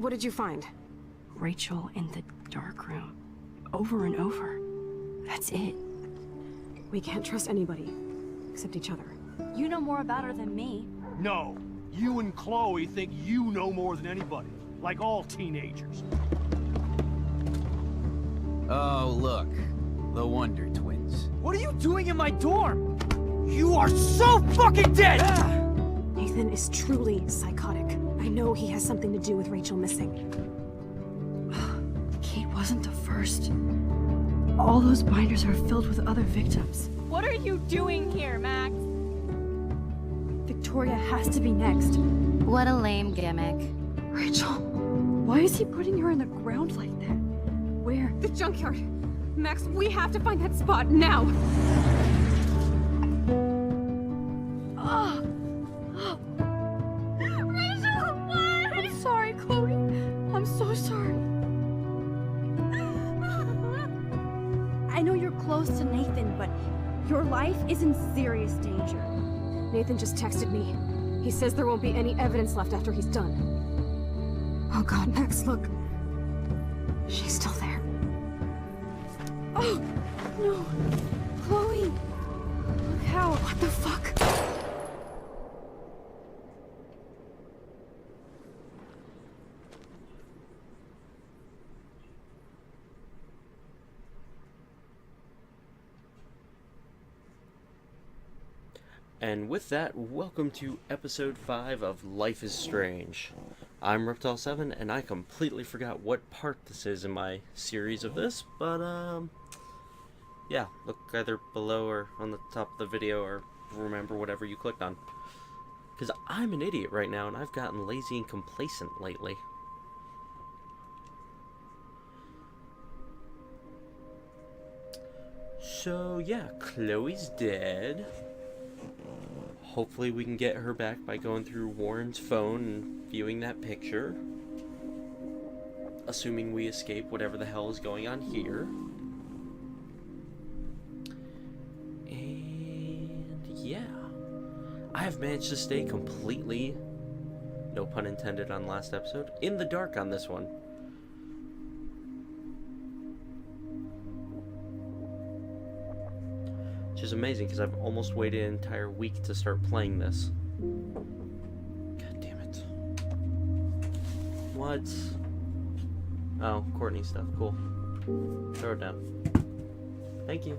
What did you find? Rachel in the dark room. Over and over. That's it. We can't trust anybody. Except each other. You know more about her than me. No. You and Chloe think you know more than anybody. Like all teenagers. Oh, look. The Wonder Twins. What are you doing in my dorm? You are so fucking dead! Nathan is truly psychotic. I know he has something to do with Rachel missing. Kate wasn't the first. All those binders are filled with other victims. What are you doing here, Max? Victoria has to be next. What a lame gimmick. Rachel, why is he putting her in the ground like that? Where? The junkyard! Max, we have to find that spot now! Rachel, why? I'm sorry, Chloe. I'm so sorry. I know you're close to Nathan, but your life is in serious danger. Nathan just texted me. He says there won't be any evidence left after he's done. Oh god, Max, look. She's still there. Oh, no. Chloe. Look how. What the fuck? And with that, welcome to episode 5 of Life is Strange. I'm Reptile7, and I completely forgot what part this is in my series of this, but, yeah, look either below or on the top of the video, or remember whatever you clicked on. Because I'm an idiot right now, and I've gotten lazy and complacent lately. So, yeah, Chloe's dead. Hopefully we can get her back by going through Warren's phone and viewing that picture. Assuming we escape whatever the hell is going on here. And yeah. I have managed to stay completely, no pun intended on last episode, in the dark on this one. Which is amazing, because I've almost waited an entire week to start playing this. God damn it. What? Oh, Courtney stuff. Cool. Throw it down. Thank you.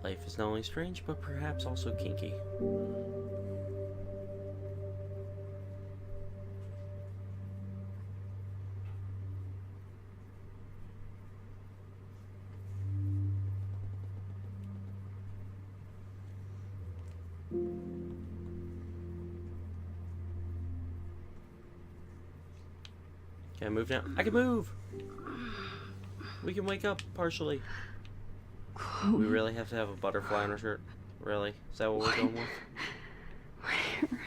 Life is not only strange, but perhaps also kinky. Can I move now? I can move! We can wake up partially. We really have to have a butterfly on our shirt? Really? Is that what we're going with? Where?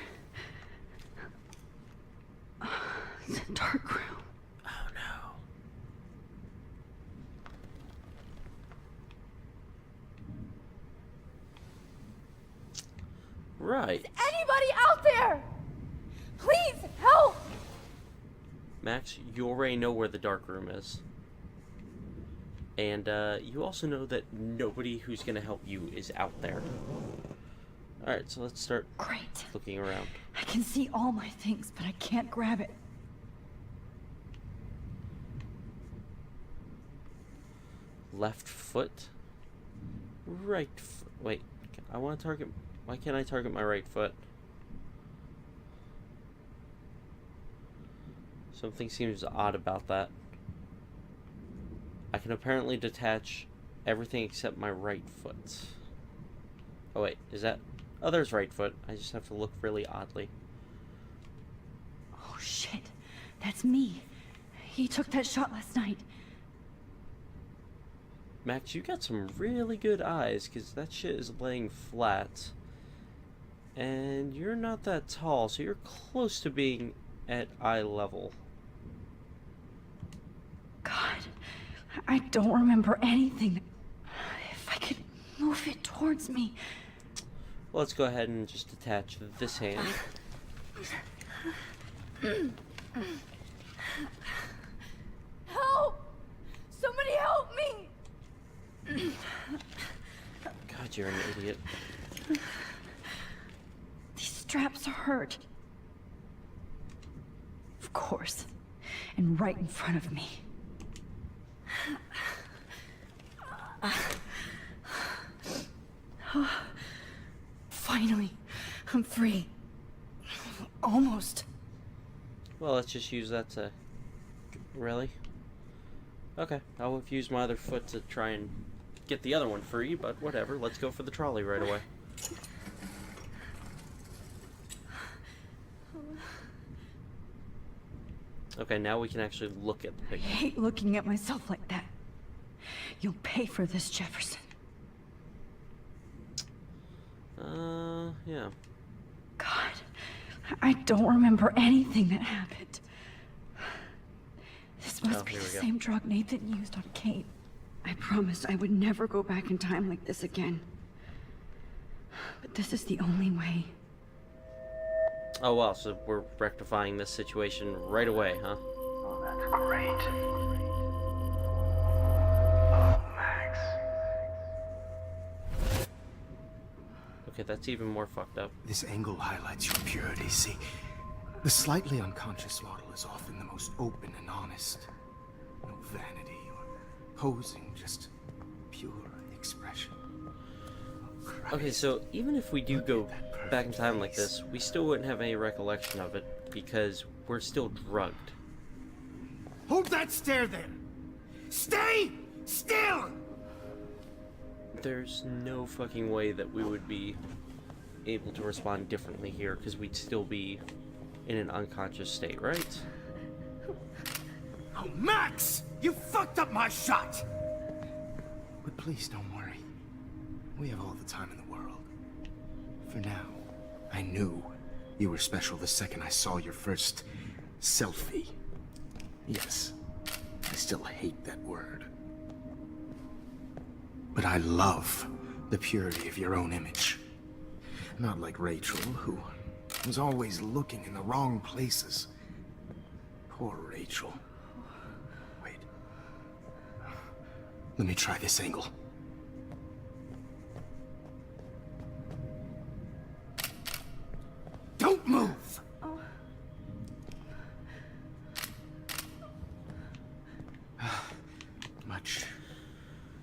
It's a dark room. Oh no. Right. Is anybody out there? Please help! Max, you already know where the dark room is. And you also know that nobody who's going to help you is out there. Alright, so let's start Great. looking around. I can see all my things, but I can't grab it. Left foot. Right foot. Wait, I want to target... Why can't I target my right foot? Something seems odd about that. I can apparently detach everything except my right foot. Oh wait, is that... Oh, there's right foot. I just have to look really oddly. Oh shit, that's me. He took that shot last night. Max, you got some really good eyes, because that shit is laying flat. And you're not that tall, so you're close to being at eye level. God, I don't remember anything. If I could move it towards me. Well, let's go ahead and just attach this hand. Help! Somebody help me! God, you're an idiot. These straps hurt. Of course. And right in front of me. Finally, I'm free. Almost. Well, let's just use that to... Really? Okay, I'll use my other foot to try and get the other one free, but whatever. Let's go for the trolley right away. Okay, now we can actually look at the I picture. hate looking at myself like that. You'll pay for this, Jefferson. Yeah. God, I don't remember anything that happened. This must be here the we go. same drug Nathan used on Kate. I promised I would never go back in time like this again. But this is the only way. Oh, wow, so we're rectifying this situation right away, huh? Oh, that's great. Oh, Max. Okay, that's even more fucked up. This angle highlights your purity, see? The slightly unconscious model is often the most open and honest. No vanity or posing, just pure expression. Oh, Christ. Okay, so even if we do go back in time like this, we still wouldn't have any recollection of it because we're still drugged. Hold that stare there! Stay still! There's no fucking way that we would be able to respond differently here because we'd still be in an unconscious state, right? Oh, Max! You fucked up my shot! But please don't worry. We have all the time in the world. For now, I knew you were special the second I saw your first selfie. Yes, I still hate that word. But I love the purity of your own image. Not like Rachel, who was always looking in the wrong places. Poor Rachel. Wait. Let me try this angle. Don't move! Much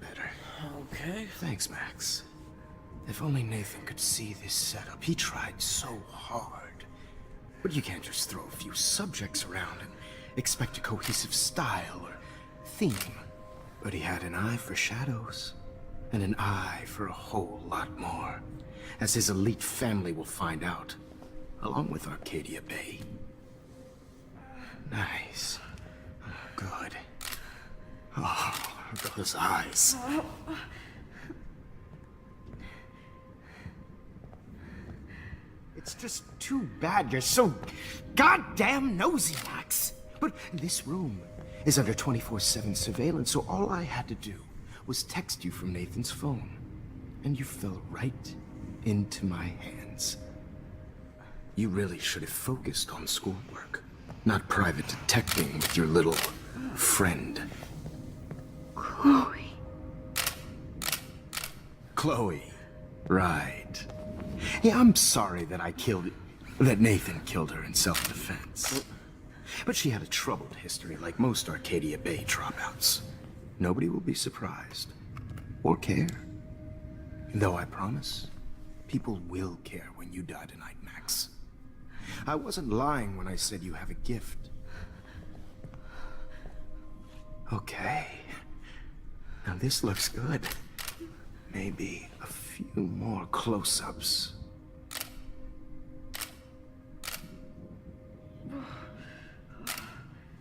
better. Okay. Thanks, Max. If only Nathan could see this setup. He tried so hard. But you can't just throw a few subjects around and expect a cohesive style or theme. But he had an eye for shadows, and an eye for a whole lot more, as his elite family will find out, along with Arcadia Bay. Nice. Good. Oh, those eyes. It's just too bad you're so goddamn nosy, Max. But this room is under 24/7 surveillance, so all I had to do was text you from Nathan's phone. And you fell right into my hands. You really should have focused on schoolwork, not private detecting with your little friend. Chloe. Chloe. Right. Yeah, I'm sorry that that Nathan killed her in self-defense. But she had a troubled history like most Arcadia Bay dropouts. Nobody will be surprised. Or care. Though I promise, people will care when you die tonight, Max. I wasn't lying when I said you have a gift. Okay. Now this looks good. Maybe a few more close-ups.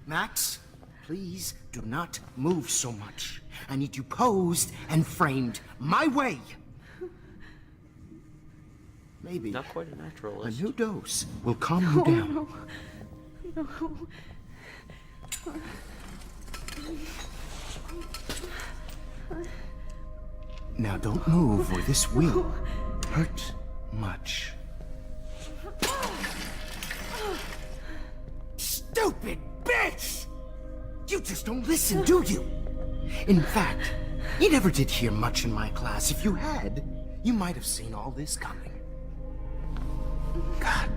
Max, please do not move so much. I need you posed and framed my way. Maybe Not quite a a naturalist. new dose will calm you down. No. Now don't move or this will hurt much. Stupid bitch! You just don't listen, do you? In fact, you never did hear much in my class. If you had, you might have seen all this coming. God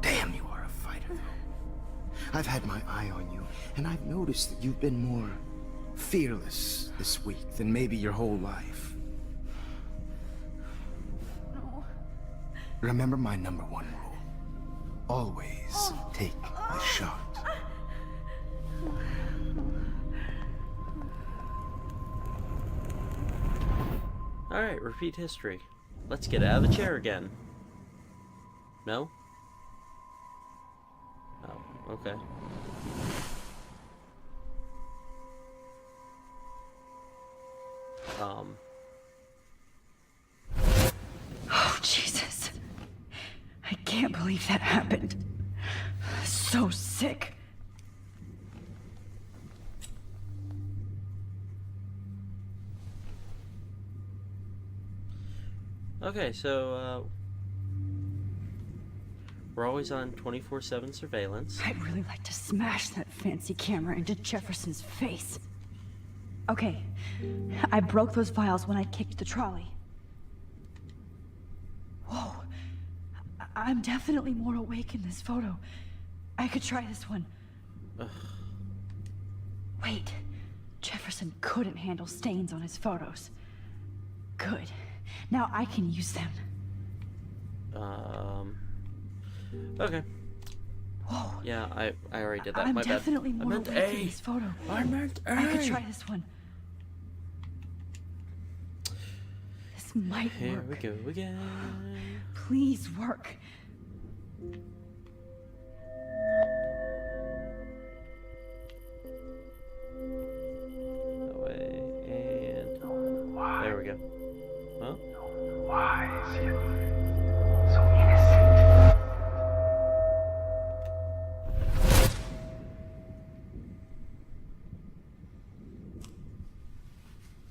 damn, you are a fighter, though. I've had my eye on you, and I've noticed that you've been more fearless this week than maybe your whole life. No. Remember my #1 rule. Always take the shot. Alright, repeat history. Let's get out of the chair again. No? Oh, okay. Oh, Jesus. I can't believe that happened. So sick. Okay, so, we're always on 24/7 surveillance. I'd really like to smash that fancy camera into Jefferson's face. Okay, I broke those files when I kicked the trolley. Whoa, I'm definitely more awake in this photo. I could try this one. Ugh. Wait, Jefferson couldn't handle stains on his photos. Good, now I can use them. Okay. Whoa. Yeah, I already did that. I'm My bad. definitely I more meant awake in A. this photo. I meant A. I could try this one. This might Here work. we go again. Please work. That way, and Why? there we go. Huh? Wise yet so innocent.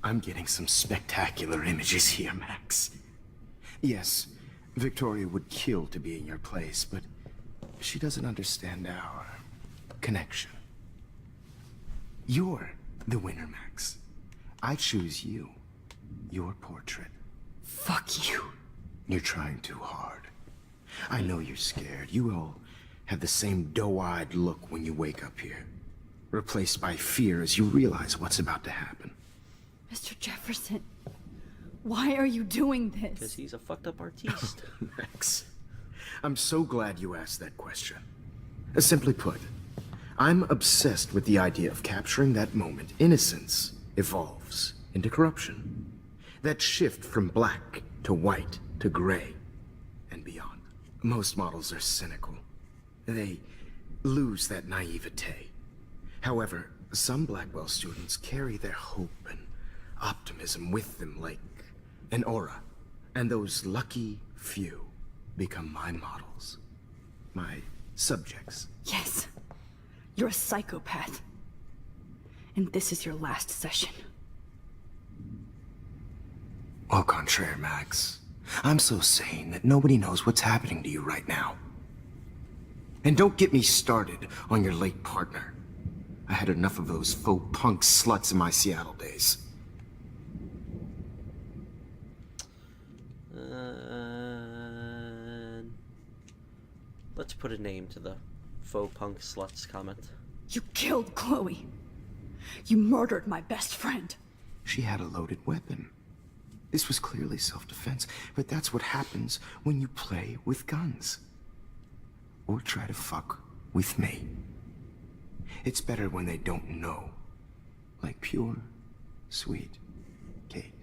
I'm getting some spectacular images here, Max. Yes, Victoria would kill to be in your place, but she doesn't understand our connection. You're the winner, Max. I choose you. Your portrait. Fuck you. You're trying too hard. I know you're scared. You all have the same doe-eyed look when you wake up here. Replaced by fear as you realize what's about to happen. Mr. Jefferson, why are you doing Because this? he's a fucked up artiste. Max, I'm so glad you asked that question. Simply put, I'm obsessed with the idea of capturing that moment innocence evolves into corruption. That shift from black to white to gray and beyond. Most models are cynical. They lose that naivete. However, some Blackwell students carry their hope and optimism with them like an aura. And those lucky few become my models. My subjects. Yes, you're a psychopath. And this is your last session. Au contraire, Max. I'm so sane that nobody knows what's happening to you right now. And don't get me started on your late partner. I had enough of those faux punk sluts in my Seattle days. Let's put a name to the faux punk sluts comment. You killed Chloe. You murdered my best friend. She had a loaded weapon. This was clearly self-defense, but that's what happens when you play with guns. Or try to fuck with me. It's better when they don't know. Like pure, sweet Kate.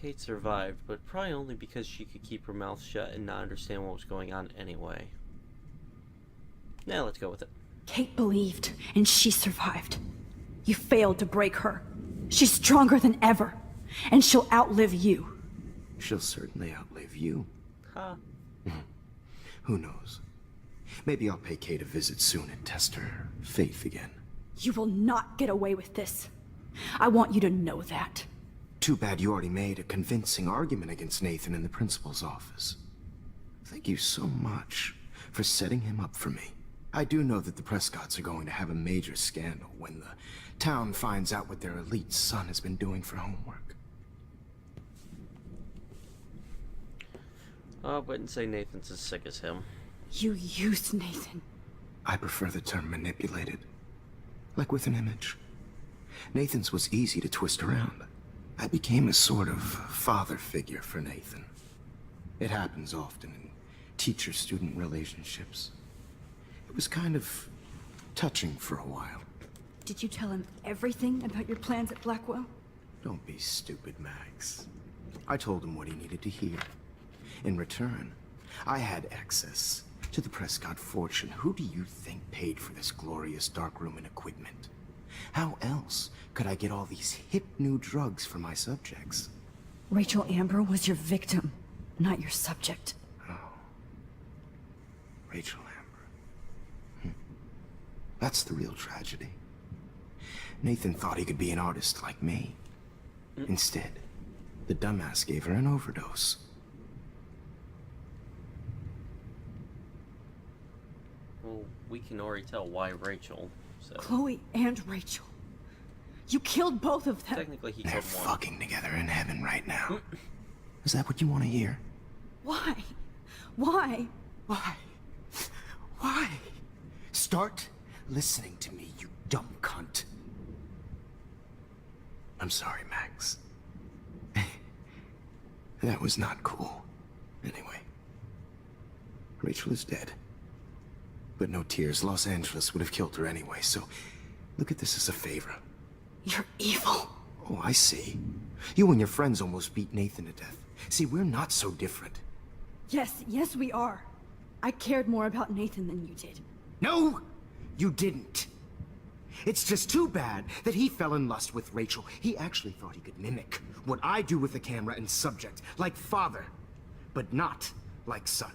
Kate survived, but probably only because she could keep her mouth shut and not understand what was going on anyway. Now let's go with it. Kate believed, and she survived. You failed to break her. She's stronger than ever, and she'll outlive you. She'll certainly outlive you. Huh. Who knows? Maybe I'll pay Kate a visit soon and test her faith again. You will not get away with this. I want you to know that. Too bad you already made a convincing argument against Nathan in the principal's office. Thank you so much for setting him up for me. I do know that the Prescotts are going to have a major scandal when the town finds out what their elite son has been doing for homework. I wouldn't say Nathan's as sick as him. You used Nathan. I prefer the term manipulated. Like with an image. Nathan's was easy to twist around. I became a sort of father figure for Nathan. It happens often in teacher-student relationships. It was kind of touching for a while. Did you tell him everything about your plans at Blackwell? Don't be stupid, Max. I told him what he needed to hear. In return, I had access to the Prescott fortune. Who do you think paid for this glorious darkroom and equipment? How else could I get all these hip new drugs for my subjects? Rachel Amber was your victim, not your subject. Oh. Rachel Amber. That's the real tragedy. Nathan thought he could be an artist like me. Instead, the dumbass gave her an overdose. Well, we can already tell why Rachel, so... Chloe and Rachel. You killed both of them. Technically, he They're killed one. fucking together in heaven right now. Is that what you want to hear? Why? Why? Why? Why? Start listening to me, you dumb cunt. I'm sorry, Max. That was not cool. Anyway, Rachel is dead. But no tears. Los Angeles would have killed her anyway, so look at this as a favor. You're evil. Oh, I see. You and your friends almost beat Nathan to death. See, we're not so different. Yes, we are. I cared more about Nathan than you did. No, you didn't. It's just too bad that he fell in lust with Rachel. He actually thought he could mimic what I do with the camera and subject, like father, but not like son.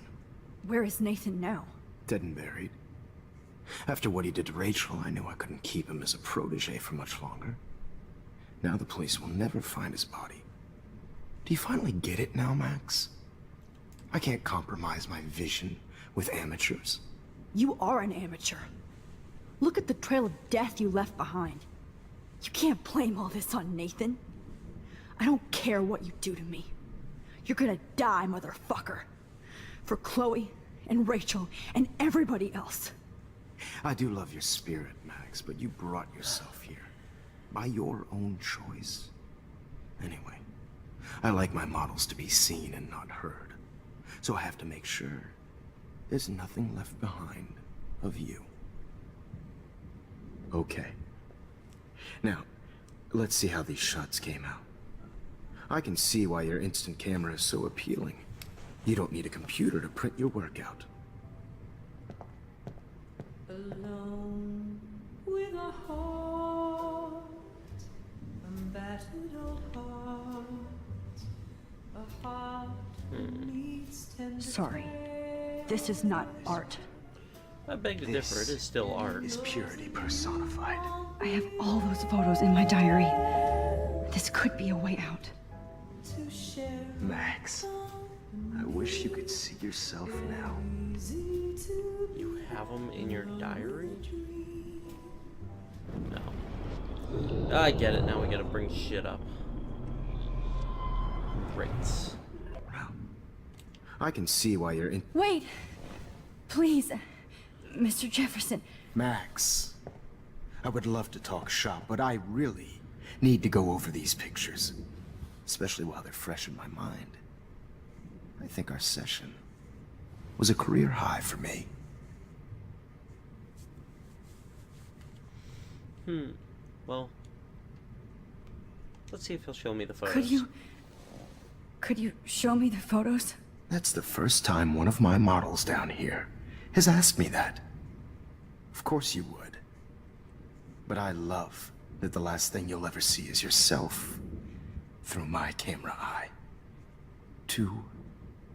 Where is Nathan now? Dead and buried. After what he did to Rachel, I knew I couldn't keep him as a protege for much longer. Now the police will never find his body. Do you finally get it now, Max? I can't compromise my vision with amateurs. You are an amateur. Look at the trail of death you left behind. You can't blame all this on Nathan. I don't care what you do to me. You're gonna die, motherfucker. For Chloe and Rachel and everybody else. I do love your spirit, Max, but you brought yourself here. By your own choice. Anyway, I like my models to be seen and not heard. So I have to make sure there's nothing left behind of you. Okay. Now, let's see how these shots came out. I can see why your instant camera is so appealing. You don't need a computer to print your work out. Alone with a heart, a battered old heart, a heart that needs tender Sorry. This is not art. I beg to differ, it is still art. Is purity personified. I have all those photos in my diary. This could be a way out. to share. Max, I wish you could see yourself now. You have them in your diary? No. I get it, now we gotta bring shit up. Great. I can see why you're in. Wait! Please, Mr. Jefferson. Max, I would love to talk shop, but I really need to go over these pictures. Especially while they're fresh in my mind. I think our session was a career high for me. Well, let's see if he'll show me the photos. Could you Could you show me the photos? That's the first time one of my models down here has asked me that. Of course you would. But I love that the last thing you'll ever see is yourself through my camera eye. Too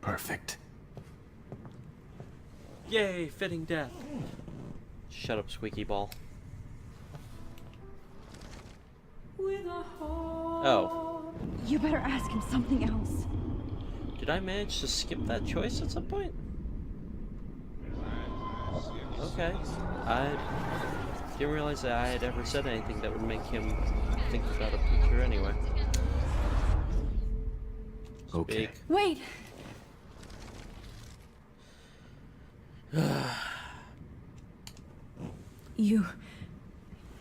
perfect. Yay, fitting death. Shut up, squeaky ball. Oh. You better ask him something else. Did I manage to skip that choice at some point? Okay. I didn't realize that I had ever said anything that would make him think about a picture anyway. Okay. Speak. Wait!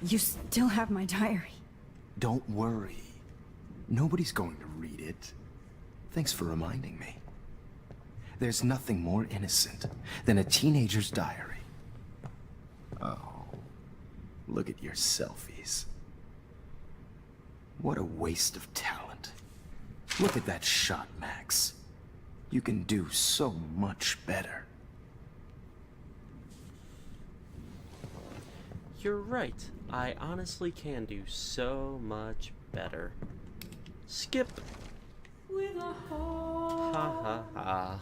You still have my diary. Don't worry. Nobody's going to read it. Thanks for reminding me. There's nothing more innocent than a teenager's diary. Oh, look at your selfies. What a waste of talent. Look at that shot, Max. You can do so much better. You're right. I honestly can do so much better. Skip. Ha ha ha.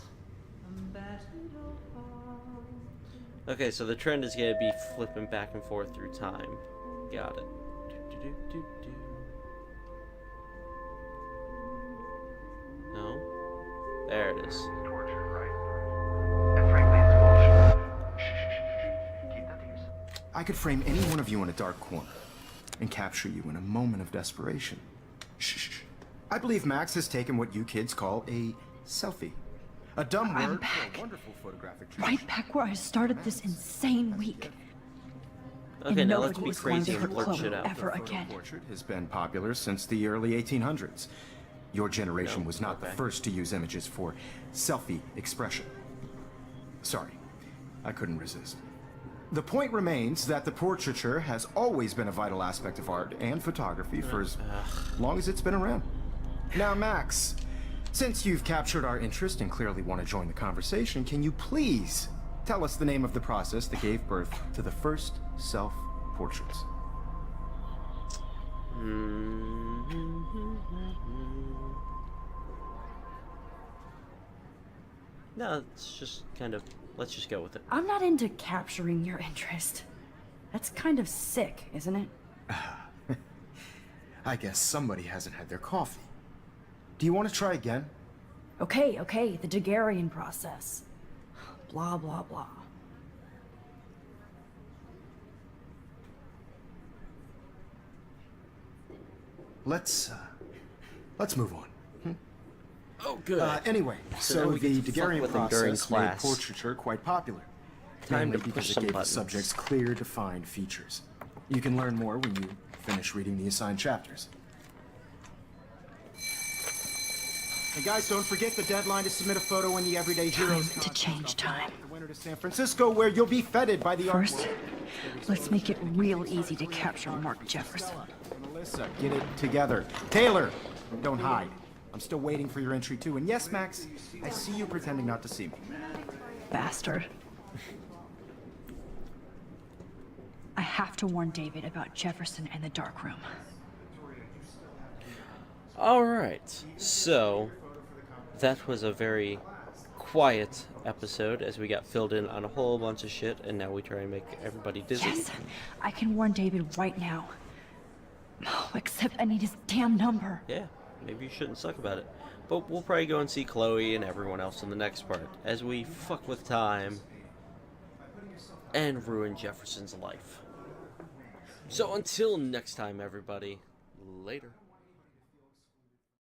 Okay, so the trend is gonna be flipping back and forth through time. Got it. No? There it is. Torture, right? And frankly, it's bullshit. Shh. Keep that to yourself. I could frame any one of you in a dark corner and capture you in a moment of desperation. Shh. I believe Max has taken what you kids call a selfie. A dumb I'm word back. for a wonderful photographic Right back where I started this insane week. Okay, And now let's nobody be was going crazy to and hurt blurt Chloe shit out. ever again. Portrait has been popular since the early 1800s. Your generation No, was not the okay. first to use images for selfie expression. Sorry, I couldn't resist. The point remains that the portraiture has always been a vital aspect of art and photography for as long as it's been around. Now, Max, since you've captured our interest and clearly want to join the conversation, can you please tell us the name of the process that gave birth to the first self-portraits? No, it's just kind of, let's just go with it. I'm not into capturing your interest. That's kind of sick, isn't it? I guess somebody hasn't had their coffee. Do you want to try again? Okay, the Daguerrean process. Blah, blah, blah. Let's move on. Oh, good. Anyway, So now so we get the to fuck Daguerrean with them during process made class. portraiture quite popular. Time Mainly to push because it some gave the buttons. subjects clear, defined features. You can learn more when you finish reading the assigned chapters. Hey guys, don't forget the deadline to submit a photo in the Everyday Heroes Time to change time. the winter to San Francisco, where you'll be feted by the art First, world. let's make it real easy to capture Mark Jefferson. Melissa, get it together. Taylor, don't hide. I'm still waiting for your entry too. And yes, Max, I see you pretending not to see me. Bastard. I have to warn David about Jefferson and the dark room. Alright, so that was a very quiet episode as we got filled in on a whole bunch of shit and now we try and make everybody dizzy. Yes, I can warn David right now. Oh, except I need his damn number. Yeah, maybe you shouldn't suck about it. But we'll probably go and see Chloe and everyone else in the next part as we fuck with time and ruin Jefferson's life. So until next time, everybody, later.